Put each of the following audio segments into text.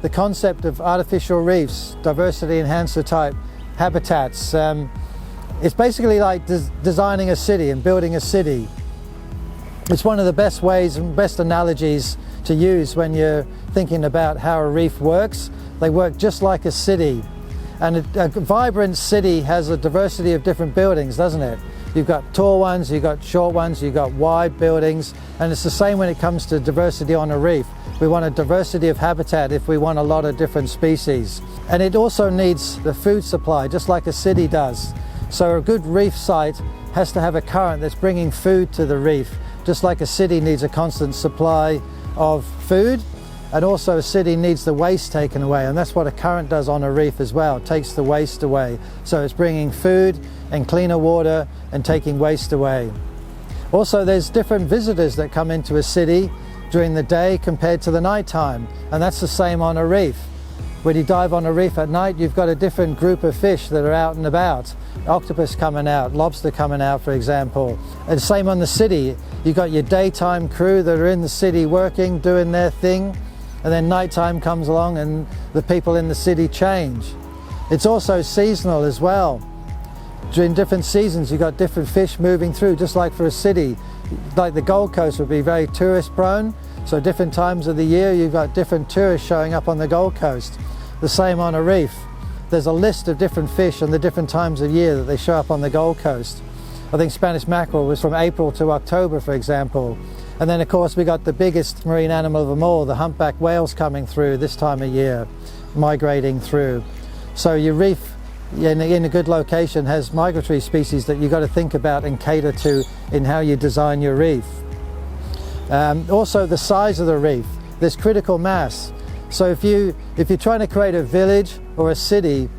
the concept of artificial reefs, diversity enhancer type habitats. It's basically like designing a city and building a city. It's one of the best ways and best analogies to use when you're thinking about how a reef works. They work just like a city. And a vibrant city has a diversity of different buildings, doesn't it? You've got tall ones, you've got short ones, you've got wide buildings, and it's the same when it comes to diversity on a reef. We want a diversity of habitat if we want a lot of different species. And it also needs the food supply, just like a city does. So a good reef site has to have a current that's bringing food to the reef, just like a city needs a constant supply of food. And also a city needs the waste taken away, and that's what a current does on a reef as well. It takes the waste away. So it's bringing food and cleaner water and taking waste away. Also, there's different visitors that come into a city during the day compared to the night time, and that's the same on a reef. When you dive on a reef at night, you've got a different group of fish that are out and about. Octopus coming out, lobster coming out, for example. And same on the city. You've got your daytime crew that are in the city working, doing their thing, and then nighttime comes along and the people in the city change. It's also seasonal as well. During different seasons you've got different fish moving through, just like for a city. Like the Gold Coast would be very tourist prone, so different times of the year you've got different tourists showing up on the Gold Coast. The same on a reef. There's a list of different fish and the different times of year that they show up on the Gold Coast. I think Spanish mackerel was from April to October, for example. And then of course we got the biggest marine animal of them all, the humpback whales, coming through this time of year, migrating through. So your reef in a good location has migratory species that you've got to think about and cater to in how you design your reef. Also the size of the reef, there's critical mass. So if you're trying to create a village or a city,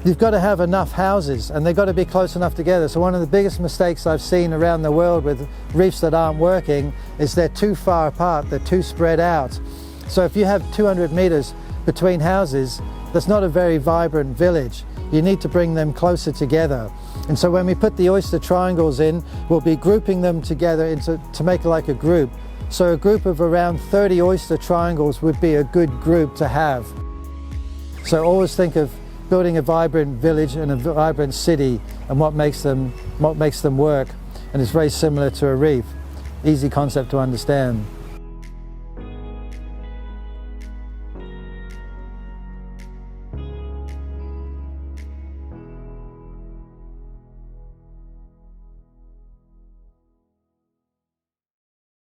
you've got to have enough houses and they've got to be close enough together. So one of the biggest mistakes I've seen around the world with reefs that aren't working is they're too far apart, they're too spread out. So if you have 200 meters between houses, that's not a very vibrant village. You need to bring them closer together. And so when we put the oyster triangles in, we'll be grouping them together to make it like a group. So a group of around 30 oyster triangles would be a good group to have. So always think of building a vibrant village and a vibrant city and what makes them work. And it's very similar to a reef. Easy concept to understand.